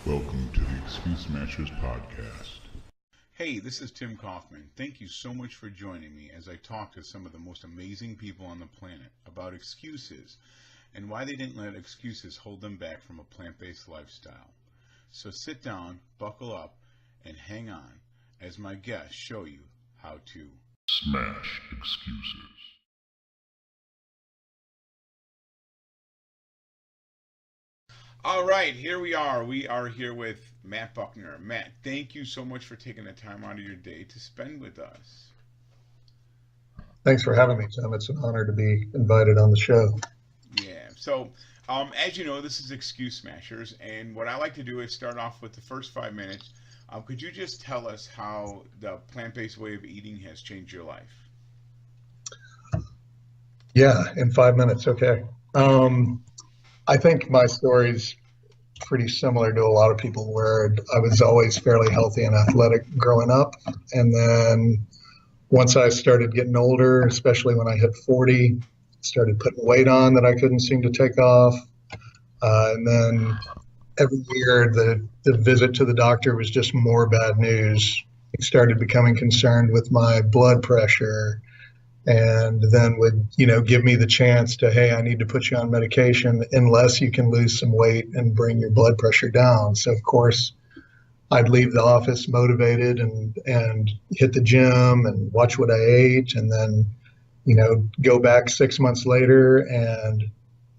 Welcome to the Excuse Smashers podcast. Hey, this is Tim Kaufman. Thank you so much for joining me as I talk to some of the most amazing people on the planet about excuses and why they didn't let excuses hold them back from a plant-based lifestyle. So sit down, buckle up, and hang on as my guests show you how to Smash excuses. All right, here we are. We are here with Matt Buckner. Matt, thank you so much for taking the time out of your day to spend with us. Thanks for having me, Tim. It's an honor to be invited on the show. Yeah, so as you know, this is Excuse Smashers, and what I like to do is start off with the first 5 minutes. Could you just tell us how the plant-based way of eating has changed your life? Yeah, in 5 minutes. Okay. I think my story's pretty similar to a lot of people where I was always fairly healthy and athletic growing up. And then once I started getting older, especially when I hit 40, started putting weight on that I couldn't seem to take off. And then every year the visit to the doctor was just more bad news. I started becoming concerned with my blood pressure, and then would, give me the chance to, hey, I need to put you on medication unless you can lose some weight and bring your blood pressure down. So of course I'd leave the office motivated and hit the gym and watch what I ate, and then, go back 6 months later and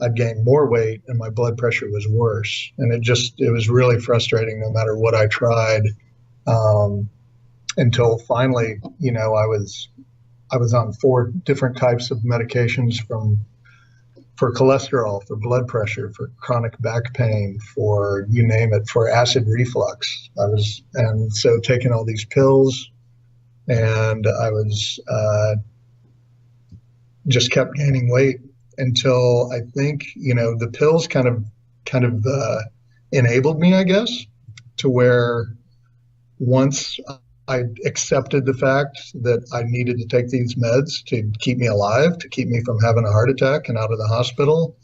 I'd gain more weight and my blood pressure was worse. And it was really frustrating no matter what I tried, until finally, I was on 4 different types of medications for cholesterol, for blood pressure, for chronic back pain, for you name it, for acid reflux. And so taking all these pills, and I was just kept gaining weight until I think, the pills kind of enabled me, I guess, to where once I accepted the fact that I needed to take these meds to keep me alive, to keep me from having a heart attack and out of the hospital,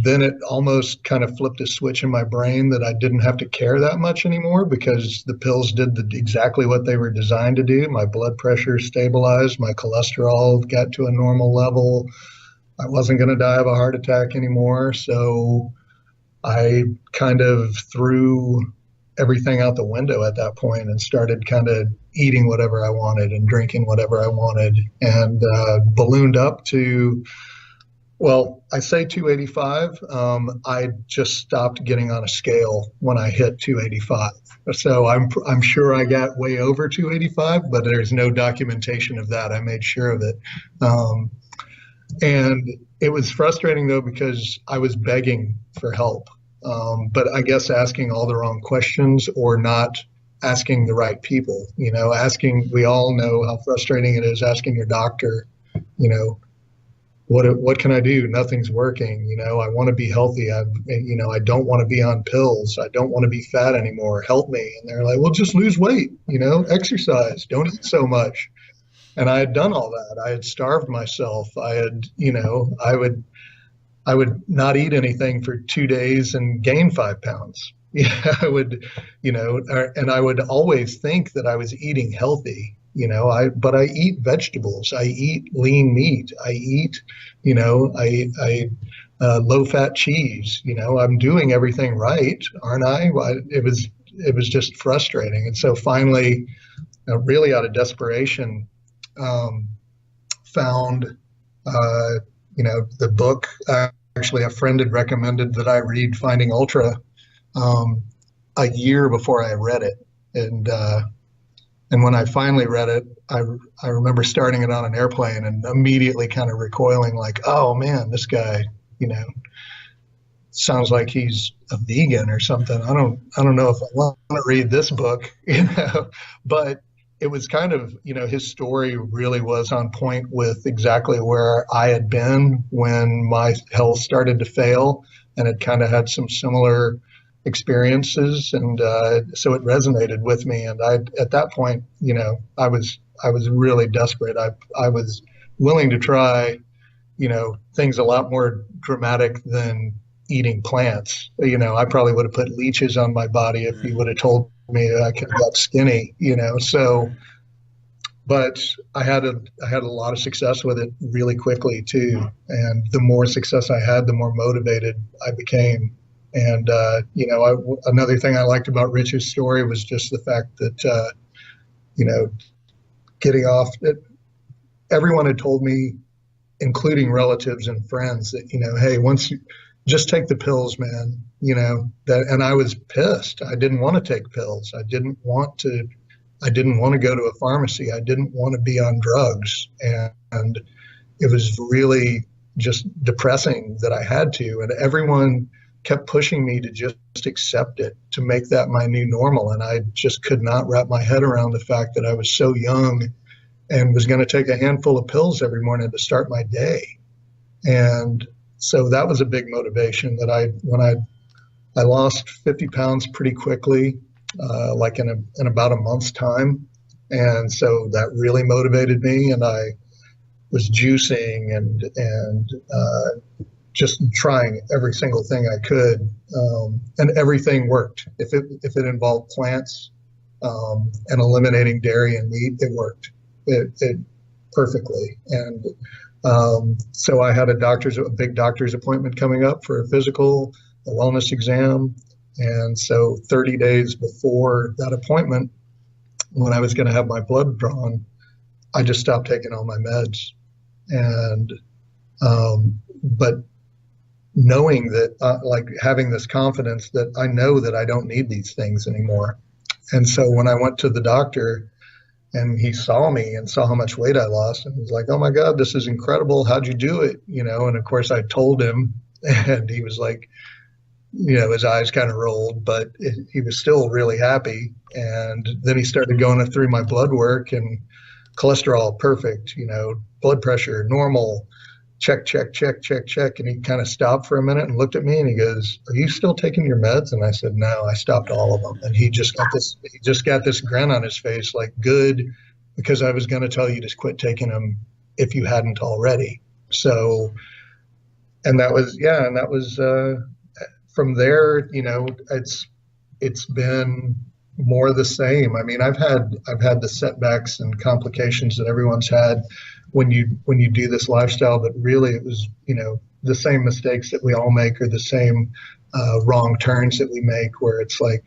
then it almost kind of flipped a switch in my brain that I didn't have to care that much anymore because the pills did exactly what they were designed to do. My blood pressure stabilized, my cholesterol got to a normal level. I wasn't going to die of a heart attack anymore. So I kind of threw everything out the window at that point and started kind of eating whatever I wanted and drinking whatever I wanted, and ballooned up to, well, I say 285. I just stopped getting on a scale when I hit 285. So I'm sure I got way over 285, but there's no documentation of that. I made sure of it. And it was frustrating though, because I was begging for help. But I guess asking all the wrong questions or not asking the right people, we all know how frustrating it is asking your doctor, what can I do? Nothing's working. I want to be healthy. I don't want to be on pills. I don't want to be fat anymore. Help me. And they're like, well, just lose weight, exercise, don't eat so much. And I had done all that. I had starved myself. I would not eat anything for 2 days and gain 5 pounds. Yeah, I would, and I would always think that I was eating healthy, but I eat vegetables. I eat lean meat. I eat, I low fat cheese. I'm doing everything right, aren't I? It was just frustrating. And so finally, really out of desperation, found, the book. Actually, a friend had recommended that I read Finding Ultra a year before I read it, and when I finally read it, I remember starting it on an airplane and immediately kind of recoiling, like, oh man, this guy, sounds like he's a vegan or something. I don't know if I want to read this book, but it was kind of, his story really was on point with exactly where I had been when my health started to fail, and had kind of had some similar experiences. And so it resonated with me. And at that point, I was really desperate. I was willing to try, things a lot more dramatic than, eating plants. I probably would have put leeches on my body if you would have told me that I could get skinny. So, but I had a lot of success with it really quickly too. And the more success I had, the more motivated I became. And another thing I liked about Rich's story was just the fact that getting off it. Everyone had told me, including relatives and friends, that hey, once you just take the pills, man. And I was pissed. I didn't want to take pills. I didn't want to go to a pharmacy. I didn't want to be on drugs. And it was really just depressing that I had to. And everyone kept pushing me to just accept it, to make that my new normal. And I just could not wrap my head around the fact that I was so young and was going to take a handful of pills every morning to start my day. And so that was a big motivation that when I lost 50 pounds pretty quickly, like in about a month's time. And so that really motivated me, and I was juicing and just trying every single thing I could. And everything worked. If it involved plants, and eliminating dairy and meat, it worked. It perfectly. And so I had a big doctor's appointment coming up for a physical, a wellness exam. And so 30 days before that appointment, when I was going to have my blood drawn, I just stopped taking all my meds. And but knowing that, like having this confidence that I know that I don't need these things anymore. And so when I went to the doctor, and he saw me and saw how much weight I lost, and was like, "Oh my God, this is incredible. How'd you do it?" And of course I told him, and he was like, his eyes kind of rolled, but he was still really happy. And then he started going through my blood work, and cholesterol, perfect, blood pressure, normal, check, check, check, check, check. And he kind of stopped for a minute and looked at me and he goes, "Are you still taking your meds?" And I said, "No, I stopped all of them." And he just got this grin on his face, like, "Good, because I was going to tell you to quit taking them if you hadn't already." So, and that was from there, it's been more the same. I mean, I've had the setbacks and complications that everyone's had when you do this lifestyle, but really it was, the same mistakes that we all make, or the same wrong turns that we make, where it's like,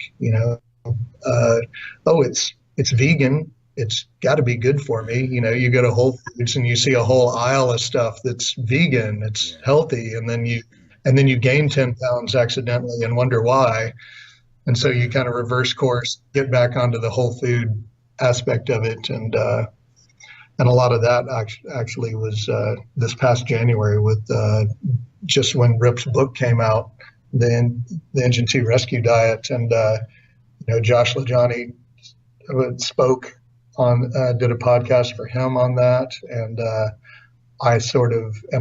oh, it's vegan, it's got to be good for me. You go to Whole Foods and you see a whole aisle of stuff that's vegan, it's healthy, and then you gain 10 pounds accidentally and wonder why. And so you kind of reverse course, get back onto the whole food aspect of it. And a lot of that actually was this past January with just when Rip's book came out, the Engine 2 Rescue Diet. And, Josh LaJohny spoke on, did a podcast for him on that. And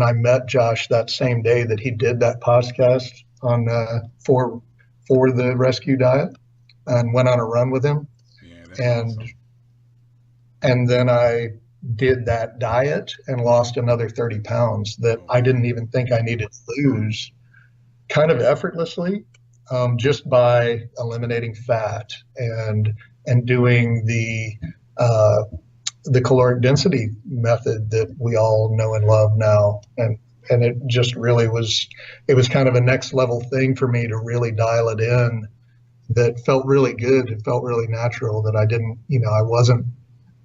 I met Josh that same day that he did that podcast on for the rescue diet, and went on a run with him. Yeah, and awesome. And then I did that diet and lost another 30 pounds that I didn't even think I needed to lose, kind of effortlessly, just by eliminating fat and doing the caloric density method that we all know and love now. And it just really was kind of a next level thing for me to really dial it in, that felt really good. It felt really natural, that I wasn't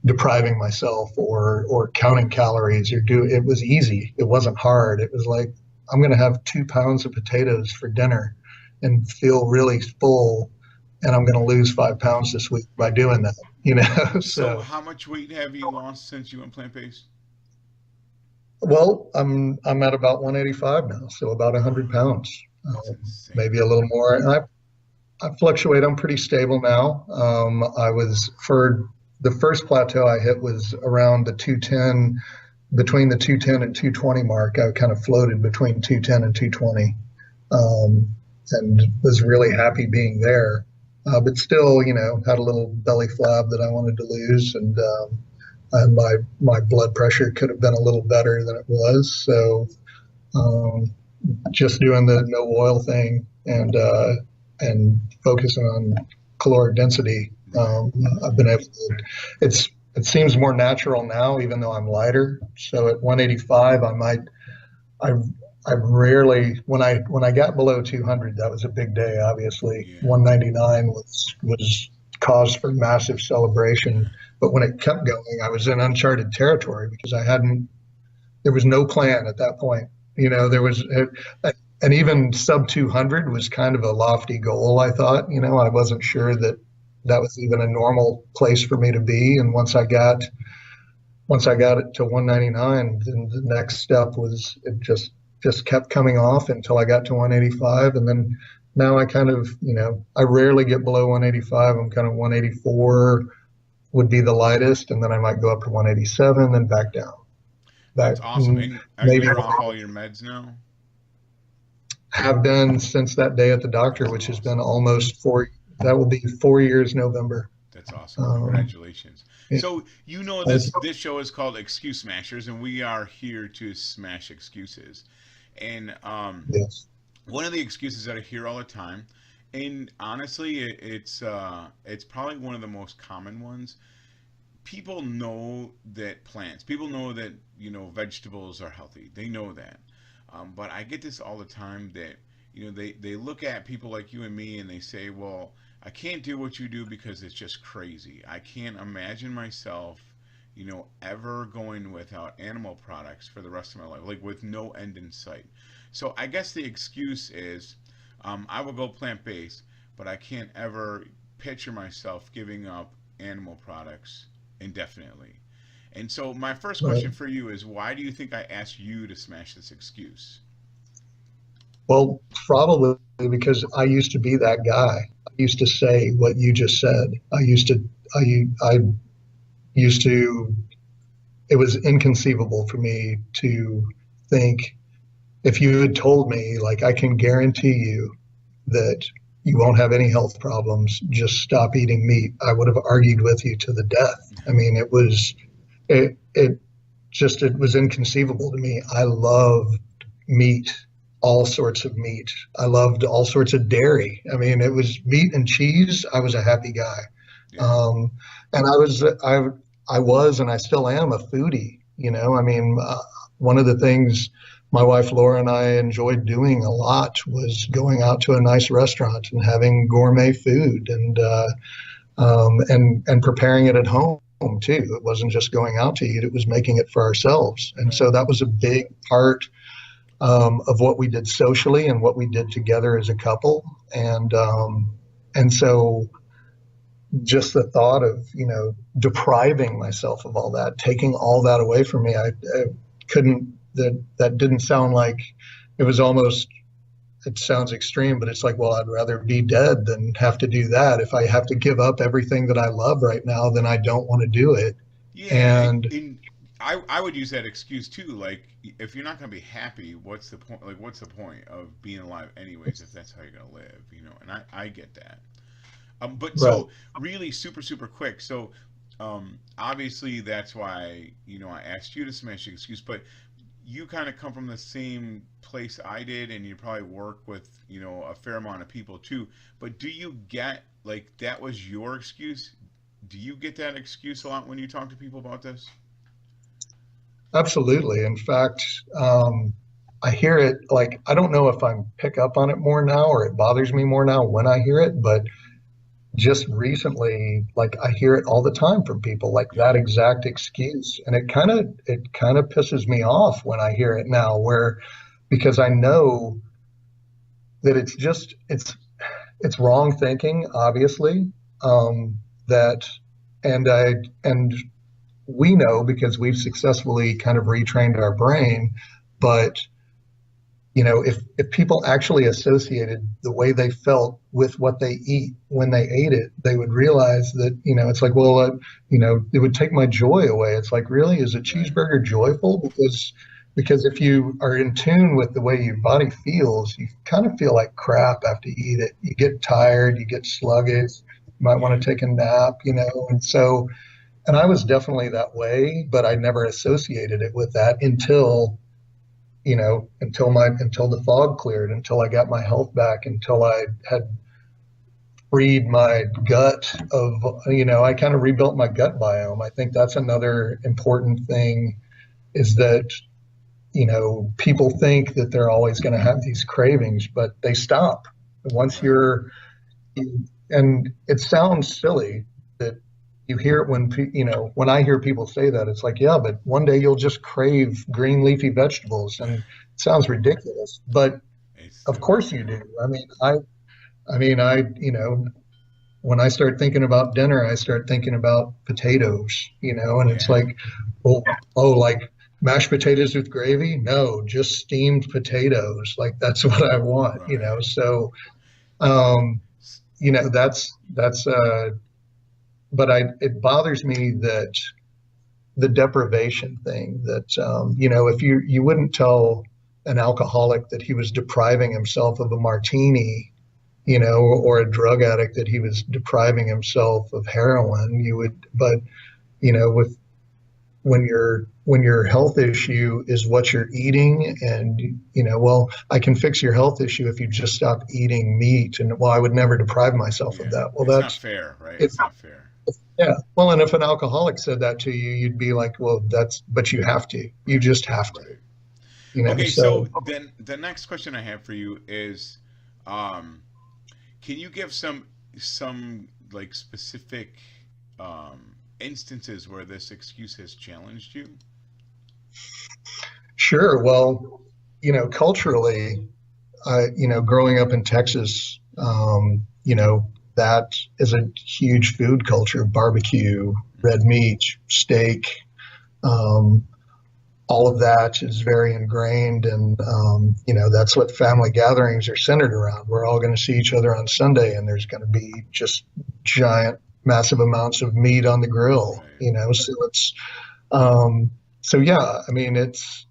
depriving myself or counting calories it was easy. It wasn't hard. It was like, I'm going to have 2 pounds of potatoes for dinner and feel really full. And I'm going to lose 5 pounds this week by doing that, So how much weight have you lost since you went plant-based? Well, I'm at about 185 now, so about 100 pounds, maybe a little more. And I fluctuate. I'm pretty stable now. For the first plateau I hit was around the 210, between the 210 and 220 mark. I kind of floated between 210 and 220, and was really happy being there. But still, had a little belly flab that I wanted to lose, and my blood pressure could have been a little better than it was. So, just doing the no oil thing and focusing on caloric density. Right. I've been able to. It seems more natural now, even though I'm lighter. So at 185, I I rarely when I got below 200, that was a big day. Obviously, Yeah. 199 was cause for massive celebration. But when it kept going, I was in uncharted territory because I hadn't. There was no plan at that point. There was, and even sub 200 was kind of a lofty goal. I thought, I wasn't sure that that was even a normal place for me to be. And once I got it to 199, then the next step was it just kept coming off until I got to 185, and then now I kind of I rarely get below 185. I'm kind of 184 would be the lightest, and then I might go up to 187, then back down. Back That's awesome. And maybe you're off all your meds now? have been since that day at the doctor, That's which has been awesome. almost 4. That will be 4 years November. That's awesome. Um, Congratulations. it, So it's, this show is called Excuse Smashers, and we are here to smash excuses. And yes, one of the excuses that I hear all the time, and honestly, it's probably one of the most common ones. People know that people know that vegetables are healthy. They know that, but I get this all the time that they look at people like you and me and they say, well, I can't do what you do because it's just crazy. I can't imagine myself ever going without animal products for the rest of my life, like with no end in sight. So I guess the excuse is, I will go plant based, but I can't ever picture myself giving up animal products indefinitely. And so my first right. question for you is, why do you think I asked you to smash this excuse? Well, probably because I used to be that guy. I used to say what you just said. I used to, it was inconceivable for me to think if you had told me, like, I can guarantee you that you won't have any health problems, just stop eating meat, I would have argued with you to the death. I mean, it was inconceivable to me. I love meat, all sorts of meat. I loved all sorts of dairy. I mean, it was meat and cheese. I was a happy guy. Yeah. And I was, and I still am a foodie. I mean, one of the things my wife Laura and I enjoyed doing a lot was going out to a nice restaurant and having gourmet food and preparing it at home too. It wasn't just going out to eat; it was making it for ourselves. And Right. so that was a big part of what we did socially and what we did together as a couple. And so just the thought of depriving myself of all that, taking all that away from me, I couldn't. That didn't sound like it was almost. It sounds extreme, but it's like, well, I'd rather be dead than have to do that. If I have to give up everything that I love right now, then I don't want to do it. Yeah, And and I would use that excuse too. Like, if you're not gonna be happy, what's the point? Like, what's the point of being alive anyways if that's how you're gonna live? And I get that. But right, so really super quick. So obviously that's why I asked you to smash the excuse, but you kind of come from the same place I did, and you probably work with a fair amount of people too. But do you get like that was your excuse? Do you get that excuse a lot when you talk to people about this? absolutely. In fact, I hear it like I don't know if I pick up on it more now or it bothers me more now when I hear it, but just recently, like I hear it all the time from people, like Yeah. that exact excuse, and it kind of pisses me off when I hear it now, where because I know that it's wrong thinking, obviously, that and we know because we've successfully kind of retrained our brain, but if people actually associated the way they felt with what they eat when they ate it, they would realize that, it's like, well, it would take my joy away. It's like, really, is a Right. cheeseburger joyful? Because if you are in tune with the way your body feels, you kind of feel like crap after you eat it. You get Yeah. tired, you get sluggish, you might want Yeah. to take a nap, and so, and I was definitely that way, but I never associated it with that until until the fog cleared, until I got my health back, until I had freed my gut I kind of rebuilt my gut biome. I think that's another important thing, is that, people think that they're always going to have these cravings, but they stop once Right. and it sounds silly that you hear it when I hear people say that, it's like, yeah, but one day you'll just crave green leafy vegetables, and it sounds ridiculous, but It's of still course good. you do. I mean, when I start thinking about dinner, I start thinking about potatoes, and it's Yeah. like, well, oh, like mashed potatoes with gravy? No, just steamed potatoes. Like that's what I want, Right. So, um, that's but it bothers me that the deprivation thing, that, if you wouldn't tell an alcoholic that he was depriving himself of a martini, or a drug addict that he was depriving himself of heroin, but, with when your health issue is what you're eating, and, well, I can fix your health issue if you just stop eating meat, and, well, I would never deprive myself of Yeah. that. Well, It's not that's, fair, right? it's, It's not fair. yeah. Well, and if an alcoholic said that to you, you'd be like, well, but you have to, you Right. just have to, Right. Okay, so. so then the next question I have for you is, um, can you give some like specific instances where this excuse has challenged you? Sure. Well, culturally, growing up in Texas, that is a huge food culture: barbecue, red meat, steak. Um, all of that is very ingrained, and, that's what family gatherings are centered around. We're all going to see each other on Sunday, and there's going to be just giant, massive amounts of meat on the grill. Right. So um, yeah. I mean, it's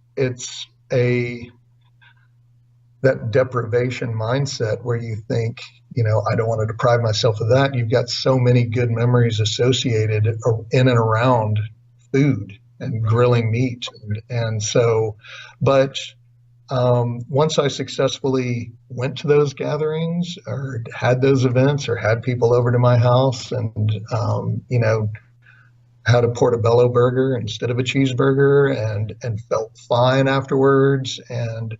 a that deprivation mindset where you think, I don't want to deprive myself of that. You've got so many good memories associated in and around food and Right. grilling meat. And so, but once I successfully went to those gatherings, or had those events, or had people over to my house, and, had a portobello burger instead of a cheeseburger, and felt fine afterwards, and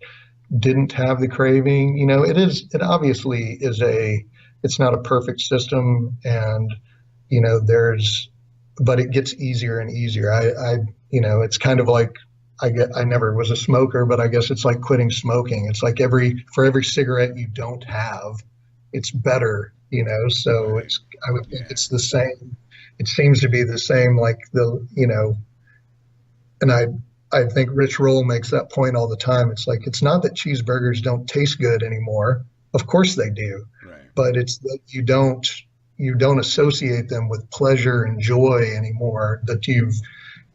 didn't have the craving. It obviously it's not a perfect system, and, but it gets easier and easier. It's kind of like, I never was a smoker, but I guess it's like quitting smoking. It's like for every cigarette you don't have, it's better, so Right. I would think Yeah. it's the same. It seems to be the same, like and I think Rich Roll makes that point all the time. It's like, it's not that cheeseburgers don't taste good anymore. Of course they do, Right. but it's that you don't associate them with pleasure and joy anymore. That you've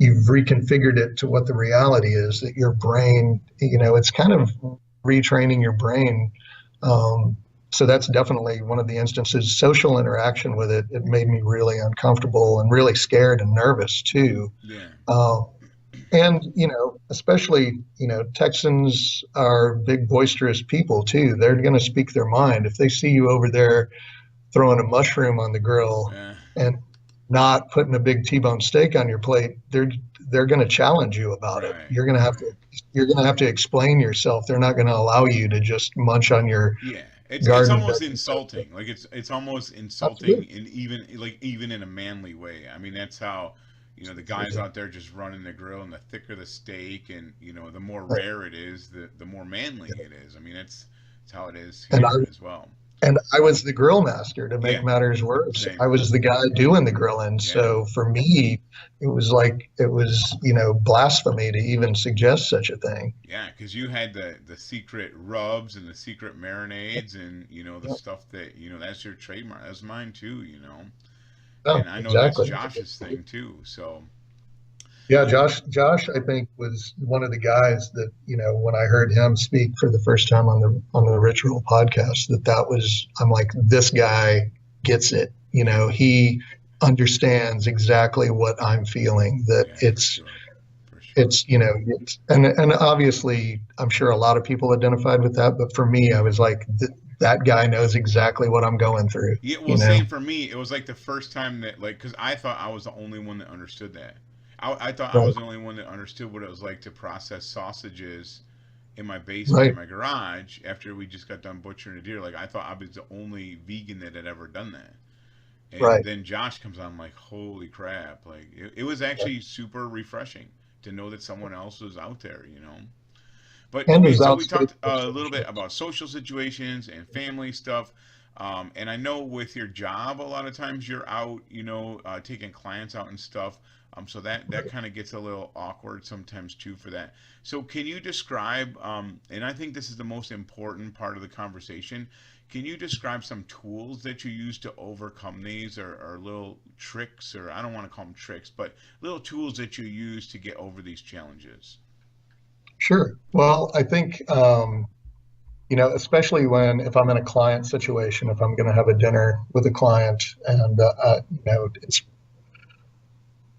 reconfigured it to what the reality is. That your brain, it's kind of retraining your brain. Um, so that's definitely one of the instances. Social interaction with it made me really uncomfortable and really scared and nervous too. Yeah. Uh, and, especially, Texans are big, boisterous people too. They're going to speak their mind. If they see you over there throwing a mushroom on the grill Yeah. and not putting a big T-bone steak on your plate, they're going to challenge you about it. Right. You're going to have to explain yourself. They're not going to allow you to just munch on your Yeah. It's garden almost vegetables. insulting. Like it's almost insulting, Absolutely. in even in a manly way. I mean, that's how the guys Absolutely. out there just running the grill, and the thicker the steak, and the more rare it is, the more manly it is. I mean, it's how it is And I here as well. And I was the grill master to make Yeah. matters worse. I Same. was the guy doing the grilling. Yeah. So for me, it was blasphemy to even suggest such a thing. Yeah, because you had the secret rubs and the secret marinades, and the Yeah, stuff that that's your trademark. That's mine too. no, And I know that's exactly. Josh's thing too. So Yeah, Josh, I think, was one of the guys that, when I heard him speak for the first time on the Ritual podcast, I'm like, this guy gets it. yeah, He understands exactly what I'm feeling, that yeah, for it's sure, for it's, you know, and obviously I'm sure a lot of people identified with that, but for me, I was like, that guy knows exactly what I'm going through, Yeah, well, you know? same for me. It was like the first time that, like, because I thought I was the only one that understood that. I thought I Right, was the only one that understood what it was like to process sausages in my basement, in right, my garage, after we just got done butchering a deer. Like, I thought I was the only vegan that had ever done that. And right. then Josh comes on, I'm like, holy crap. Like, it was actually super refreshing to know that someone else was out there, you know? But And okay, there's so we outside talked a little bit about social situations and family stuff. And I know with your job, a lot of times you're out, taking clients out and stuff. So that kind of gets a little awkward sometimes too for that. So can you describe, and I think this is the most important part of the conversation, can you describe some tools that you use to overcome these or little tricks, or I don't want to call them tricks, but little tools that you use to get over these challenges? Sure. Well, I think, especially if I'm in a client situation, if I'm going to have a dinner with a client and,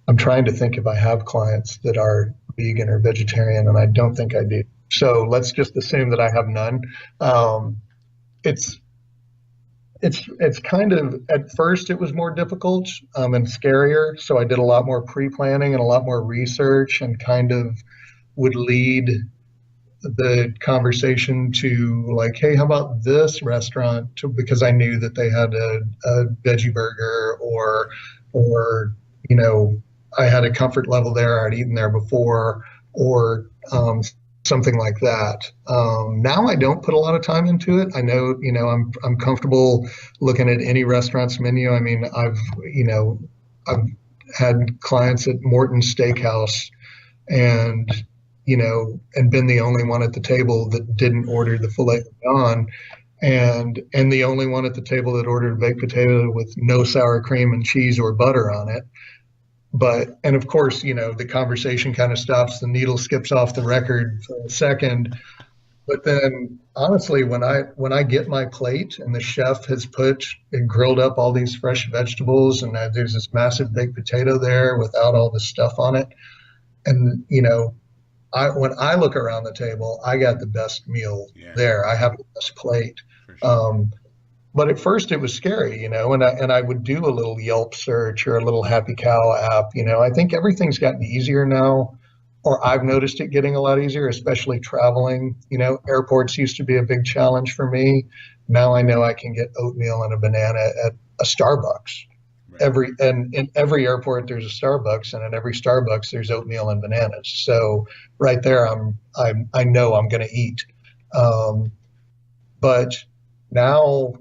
I'm trying to think if I have clients that are vegan or vegetarian, and I don't think I do. So let's just assume that I have none. Um, it's, it's kind of, at first it was more difficult, and scarier. So I did a lot more pre-planning and a lot more research and kind of would lead the conversation to like, hey, how about this restaurant? Because I knew that they had a veggie burger, or you know, I had a comfort level there. I'd eaten there before, or something like that. Now I don't put a lot of time into it. I know, I'm comfortable looking at any restaurant's menu. I mean, I've had clients at Morton's Steakhouse and and been the only one at the table that didn't order the filet mignon, and the only one at the table that ordered baked potato with no sour cream and cheese or butter on it. But and of course, the conversation kind of stops, the needle skips off the record for a second. But then honestly, when I get my plate and the chef has put and grilled up all these fresh vegetables, and there's this massive baked potato there without all the stuff on it, and when I look around the table, I got the best meal Yeah, there. I have the best plate. for sure. Um, but at first it was scary, and I would do a little Yelp search or a little Happy Cow app. I think everything's gotten easier now, or I've noticed it getting a lot easier, especially traveling. Airports used to be a big challenge for me. Now I know I can get oatmeal and a banana at a Starbucks. Right. And in every airport there's a Starbucks, and in every Starbucks there's oatmeal and bananas. So right there, I know I'm going to eat. Um, but now,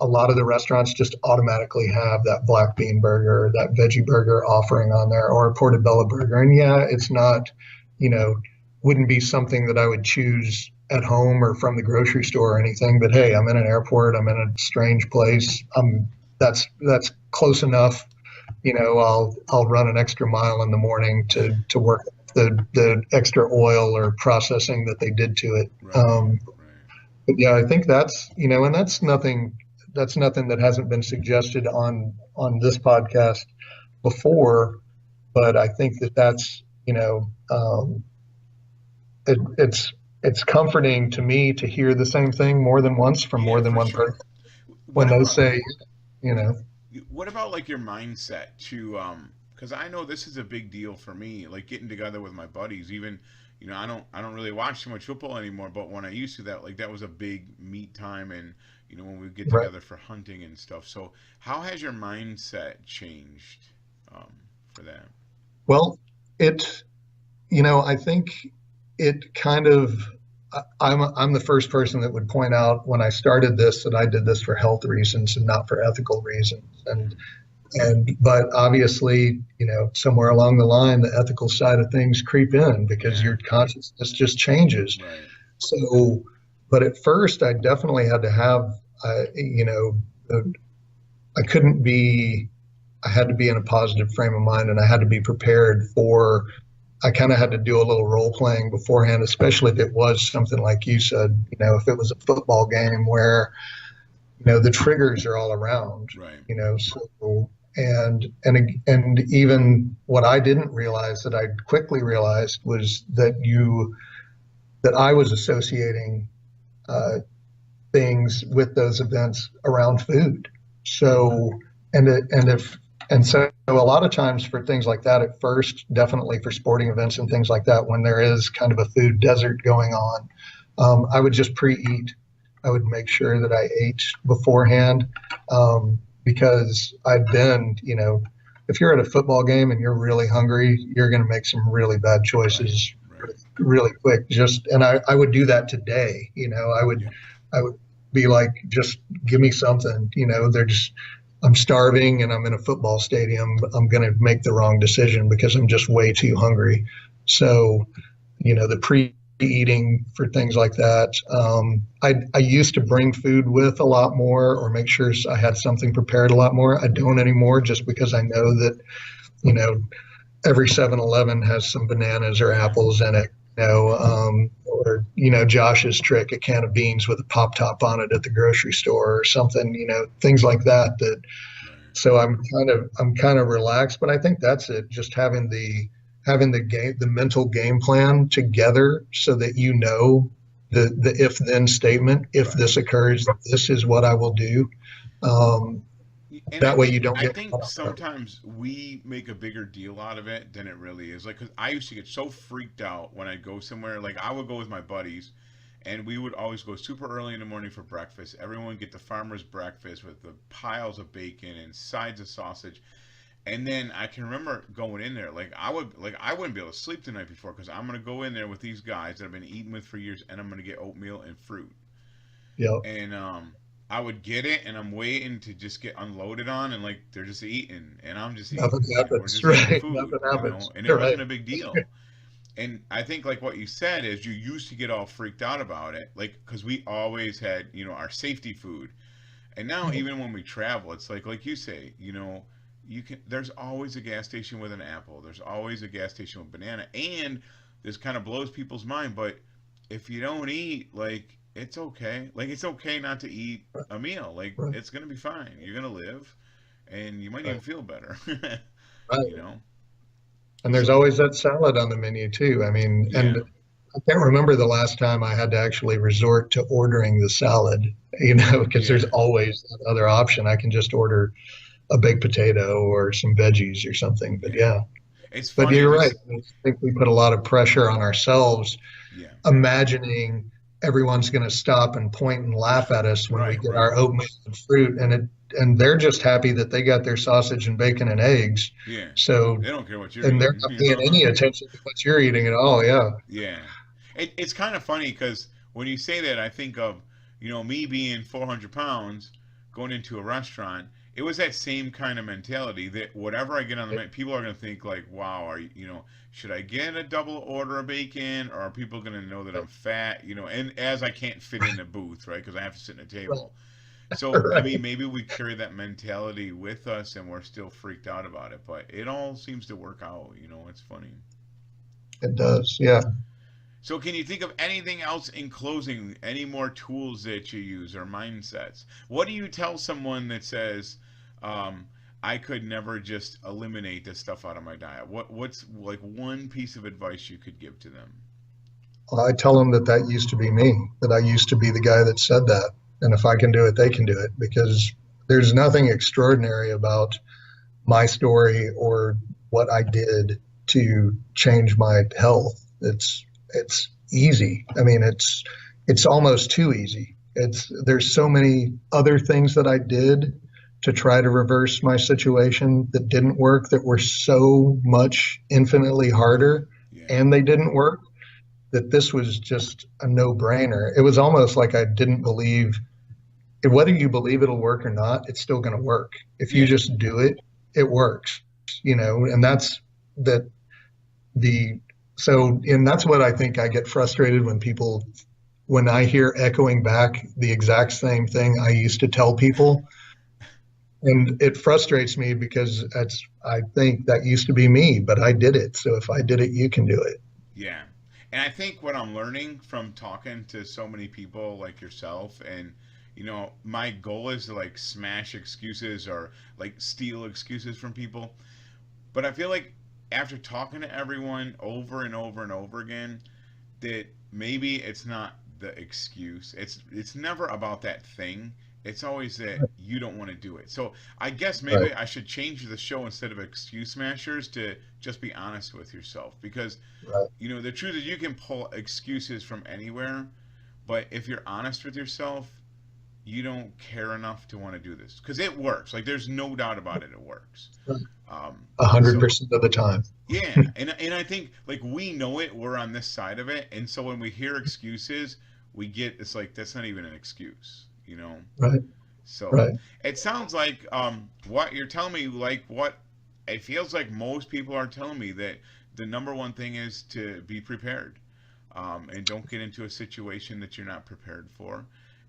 a lot of the restaurants just automatically have that black bean burger, that veggie burger offering on there, or a portobello burger. And yeah, it's not, you know, wouldn't be something that I would choose at home or from the grocery store or anything. But hey, I'm in an airport, I'm in a strange place. That's close enough. I'll run an extra mile in the morning to work the extra oil or processing that they did to it. Right. Right. But yeah, I think and that's nothing that hasn't been suggested on this podcast before. But I think that's it's comforting to me to hear the same thing more than once from more Yeah, than for one sure. person What when they about say, you know, what about like your mindset to because I know this is a big deal for me, like getting together with my buddies. Even I don't really watch too much football anymore, but when I used to, that was a big meet time, and when we get right. together for hunting and stuff. So how has your mindset changed um, for that? Well, it, I think it kind of, I'm the first person that would point out when I started this that I did this for health reasons and not for ethical reasons. But obviously, somewhere along the line, the ethical side of things creep in because Yeah, your consciousness just changes. right, So, but at first, I definitely had to have, the- I couldn't be, I had to be in a positive frame of mind, and I had to be prepared for. I kind of had to do a little role playing beforehand, especially if it was something like you said, if it was a football game where, the triggers are all around, right, so. And even what I didn't realize that I quickly realized was that I was associating uh, things with those events around food. So and if and so a lot of times for things like that at first, definitely for sporting events and things like that, when there is kind of a food desert going on, I would just pre-eat. I would make sure that I ate beforehand, because I've been, if you're at a football game and you're really hungry, you're going to make some really bad Right. choices Right. really quick. And I would do that today. Yeah. I would be like, just give me something. I'm starving and I'm in a football stadium. I'm going to make the wrong decision because I'm just way too hungry. So, the pre-eating for things like that. I used to bring food with a lot more, or make sure I had something prepared a lot more. I don't anymore, just because I know that, you know, every 7-Eleven has some bananas or Yeah. apples in it. Or Josh's trick, a can of beans with a pop top on it at the grocery store or something, things like that. Right. So I'm kind of relaxed, but I think that's it. Just having the mental game plan together, so that the if then statement. If Right. this occurs, this is what I will do. Um, And I that way you think don't I get think caught off guard. sometimes we make a bigger deal out of it than it really is. Like, 'cause I used to get so freaked out when I go somewhere. Like, I would go with my buddies, and we would always go super early in the morning for breakfast. Everyone would get the farmer's breakfast with the piles of bacon and sides of sausage. And then I can remember going in there, I wouldn't be able to sleep the night before because I'm gonna go in there with these guys that I've been eating with for years, and I'm gonna get oatmeal and fruit. Yep. And I would get it, and I'm waiting to just get unloaded on, and like they're just eating, and I'm just eating. Nothing You know, we're happens. just eating Right. food, Nothing happens. and it Right. wasn't a big deal. And I think like what you said is you used to get all freaked out about it, like because we always had our safety food, and now even when we travel, it's like you say, you can. There's always a gas station with an apple. There's always a gas station with banana, and this kind of blows people's mind, but if you don't eat, like it's okay. Like it's okay not to eat a meal. Like Right. it's gonna be fine. You're gonna live, and you might even Right. feel better. you Right. know. And there's So always that salad on the menu too. I mean, yeah, and I can't remember the last time I had to actually resort to ordering the salad, because there's yeah, always that other option. I can just order a baked potato or some veggies or something. But yeah. yeah, It's but funny. you're right. Just I think we put a lot of pressure on ourselves, yeah, imagining everyone's going to stop and point and laugh at us when we right, get right. our oatmeal and fruit, and they're just happy that they got their sausage and bacon and eggs. Yeah, So, they don't care what you're and they're eating. not paying any attention to what you're eating at all. Yeah. Yeah, it's kind of funny because when you say that, I think of me being 400 pounds going into a restaurant. It was that same kind of mentality that whatever I get on the menu, people are going to think like, "Wow, should I get a double order of bacon, or are people going to know that I'm fat?" And as I can't fit in a booth, right, because I have to sit at a table. So I Right. mean, maybe we carry that mentality with us, and we're still freaked out about it. But it all seems to work out. It's funny. It does. Yeah. So, can you think of anything else in closing? Any more tools that you use or mindsets? What do you tell someone that says, "I could never just eliminate this stuff out of my diet"? What's like one piece of advice you could give to them? I tell them that used to be me, that I used to be the guy that said that. And if I can do it, they can do it, because there's nothing extraordinary about my story or what I did to change my health. It's easy. I mean, it's almost too easy. There's so many other things that I did to try to reverse my situation that didn't work, that were so much infinitely harder, Yeah, and they didn't work, that this was just a no-brainer. It was almost like I didn't believe, whether you believe it'll work or not, it's still going to work. If you yeah, just do it, it works, and that's that the and that's what I think I get frustrated when I hear echoing back the exact same thing I used to tell people. And it frustrates me because I think that used to be me, but I did it. So if I did it, you can do it. yeah. And I think what I'm learning from talking to so many people like yourself, and my goal is to like smash excuses or like steal excuses from people. But I feel like after talking to everyone over and over and over again, that maybe it's not the excuse. It's never about that thing. It's always that you don't want to do it. So I guess Right. maybe I should change the show instead of excuse smashers to just be honest with yourself, because Right. the truth is you can pull excuses from anywhere, but if you're honest with yourself, you don't care enough to want to do this because it works. Like there's no doubt about it, it works. Right. Um, A hundred so percent of the time. yeah, and I think like we know it, we're on this side of it, and so when we hear excuses, we get it's like that's not even an excuse. Right. So Right. it sounds like what you're telling me, like what it feels like most people are telling me that the number one thing is to be prepared, and don't get into a situation that you're not prepared for,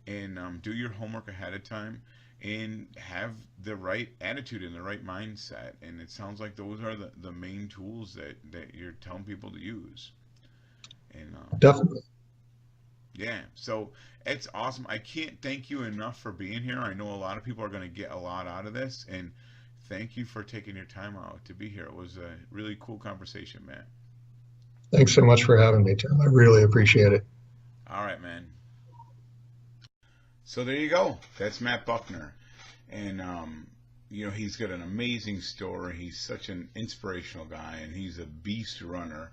and do your homework ahead of time, and have the right attitude and the right mindset. And it sounds like those are the main tools that you're telling people to use. And Definitely. yeah, so it's awesome. I can't thank you enough for being here. I know a lot of people are going to get a lot out of this, and thank you for taking your time out to be here. It was a really cool conversation, Matt. Thanks so much for having me, Tim. I really appreciate it. All right, man. So there you go. That's Matt Buckner. And, he's got an amazing story. He's such an inspirational guy, and he's a beast runner.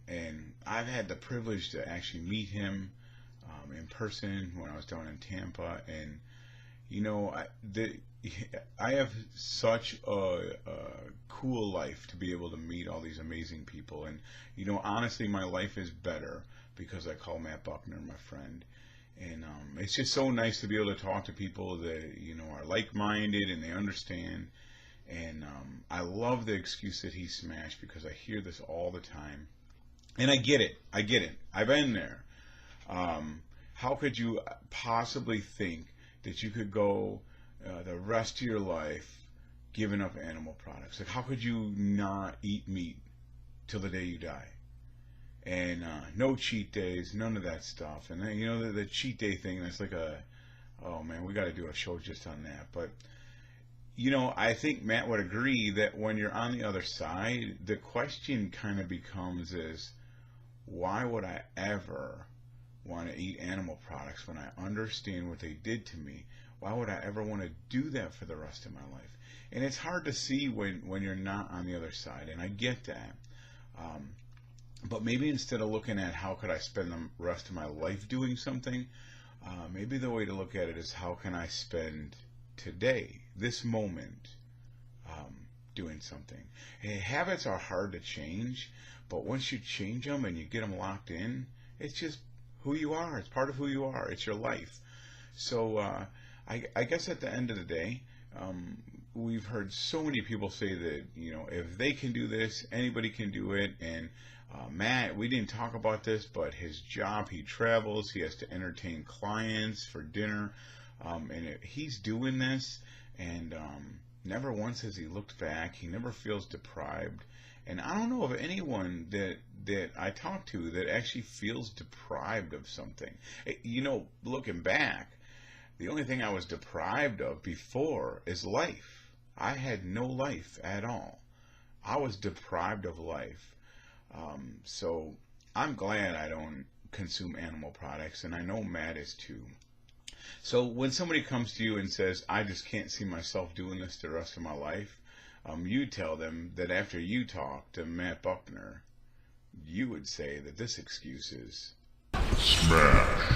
And I've had the privilege to actually meet him in person when I was down in Tampa. And, I have such a cool life to be able to meet all these amazing people. And, honestly, my life is better because I call Matt Buckner my friend. And it's just so nice to be able to talk to people that, are like-minded and they understand. And I love the excuse that he smashed because I hear this all the time. And I get it. I get it. I've been there. How could you possibly think that you could go the rest of your life giving up animal products? Like, how could you not eat meat till the day you die? And no cheat days, none of that stuff. And then, the cheat day thing, that's like oh man, we got to do a show just on that. But, I think Matt would agree that when you're on the other side, the question kind of becomes is, why would I ever want to eat animal products when I understand what they did to me? Why would I ever want to do that for the rest of my life? And it's hard to see when you're not on the other side, and I get that. But maybe instead of looking at how could I spend the rest of my life doing something, maybe the way to look at it is how can I spend today, this moment, doing something. Hey, habits are hard to change, but once you change them and you get them locked in, it's just who you are. It's part of who you are. It's your life. So I guess at the end of the day, we've heard so many people say that, if they can do this, anybody can do it. And Matt, we didn't talk about this, but his job, he travels, he has to entertain clients for dinner, and he's doing this, and never once has he looked back. He never feels deprived. And I don't know of anyone that I talk to that actually feels deprived of something. Looking back, the only thing I was deprived of before is life. I had no life at all. I was deprived of life. So I'm glad I don't consume animal products, and I know Matt is too. So when somebody comes to you and says, I just can't see myself doing this the rest of my life, you tell them that after you talk to Matt Buckner, you would say that this excuse is Smash.